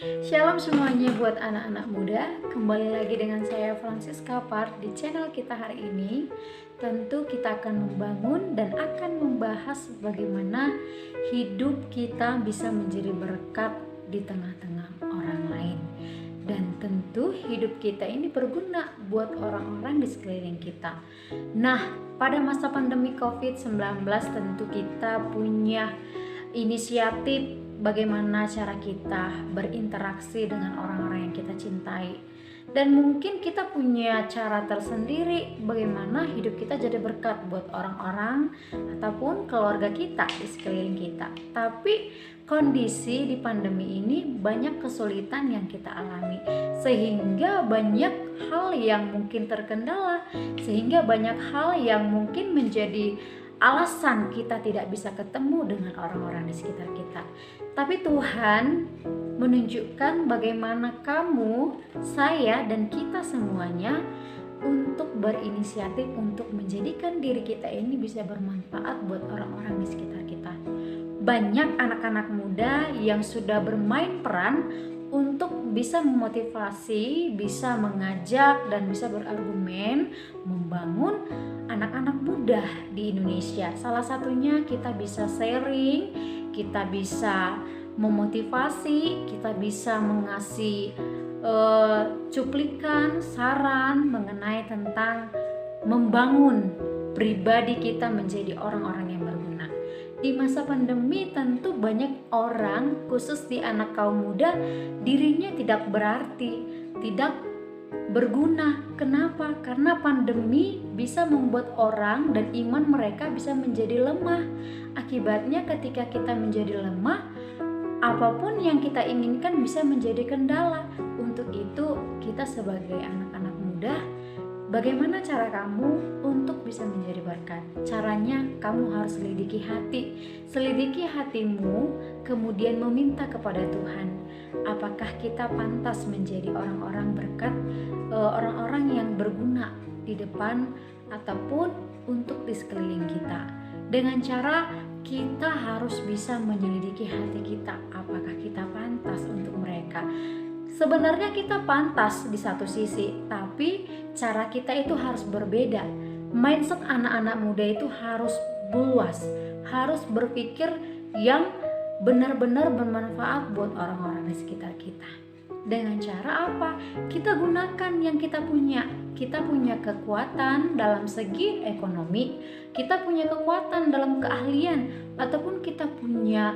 Shalom semuanya buat anak-anak muda. Kembali lagi dengan saya Francisca Part di channel kita hari ini. Tentu kita akan membangun dan akan membahas bagaimana hidup kita bisa menjadi berkat di tengah-tengah orang lain. Dan tentu hidup kita ini berguna buat orang-orang di sekeliling kita. Nah, pada masa pandemi COVID-19 tentu kita punya inisiatif bagaimana cara kita berinteraksi dengan orang-orang yang kita cintai. Dan mungkin kita punya cara tersendiri bagaimana hidup kita jadi berkat buat orang-orang ataupun keluarga kita di sekeliling kita. Tapi kondisi di pandemi ini banyak kesulitan yang kita alami, sehingga banyak hal yang mungkin terkendala, sehingga banyak hal yang mungkin menjadi alasan kita tidak bisa ketemu dengan orang-orang di sekitar kita. Tapi Tuhan menunjukkan bagaimana kamu, saya, dan kita semuanya untuk berinisiatif untuk menjadikan diri kita ini bisa bermanfaat buat orang-orang di sekitar kita. Banyak anak-anak muda yang sudah bermain peran untuk bisa memotivasi, bisa mengajak, dan bisa berargumen membangun anak-anak muda di Indonesia. Salah satunya kita bisa sharing, kita bisa memotivasi, kita bisa mengasih cuplikan, saran mengenai tentang membangun pribadi kita menjadi orang-orang yang berguna. Di masa pandemi tentu banyak orang, khusus di anak kaum muda, dirinya tidak berarti, tidak berguna. Kenapa? Karena pandemi bisa membuat orang dan iman mereka bisa menjadi lemah. Akibatnya ketika kita menjadi lemah, apapun yang kita inginkan bisa menjadi kendala. Untuk itu kita sebagai anak-anak muda, bagaimana cara kamu untuk bisa menjadi berkat? Caranya kamu harus selidiki hati. Selidiki hatimu, kemudian meminta kepada Tuhan. Apakah kita pantas menjadi orang-orang berkat, orang-orang yang berguna di depan ataupun untuk di sekeliling kita? Dengan cara kita harus bisa menyelidiki hati kita. Apakah kita pantas untuk mereka? Sebenarnya kita pantas di satu sisi, tapi cara kita itu harus berbeda. Mindset anak-anak muda itu harus luas, harus berpikir yang benar-benar bermanfaat buat orang-orang di sekitar kita. Dengan cara apa? Kita gunakan yang kita punya. Kita punya kekuatan dalam segi ekonomi, kita punya kekuatan dalam keahlian, ataupun kita punya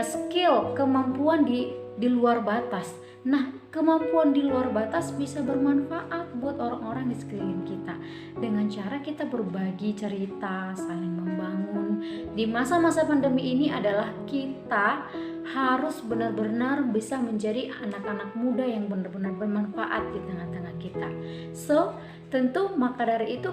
skill, kemampuan di luar batas. Nah, kemampuan di luar batas bisa bermanfaat buat orang-orang di sekeliling kita. Dengan cara kita berbagi cerita, saling membangun. Di masa-masa pandemi ini adalah kita harus benar-benar bisa menjadi anak-anak muda yang benar-benar bermanfaat di tengah-tengah kita. So, tentu maka dari itu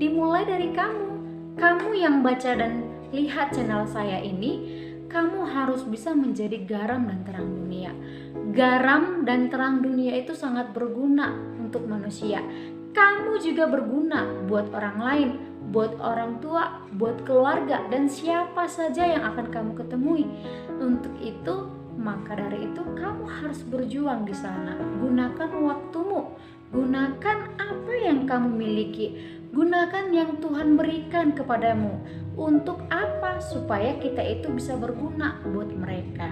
dimulai dari kamu yang baca dan lihat channel saya ini. Kamu harus bisa menjadi garam dan terang dunia. Garam dan terang dunia itu sangat berguna untuk manusia. Kamu juga berguna buat orang lain, buat orang tua, buat keluarga, dan siapa saja yang akan kamu ketemui. Untuk itu, maka dari itu kamu harus berjuang di sana. Gunakan waktumu, gunakan apa yang kamu miliki, gunakan yang Tuhan berikan kepadamu. Untuk apa? Supaya kita itu bisa berguna buat mereka.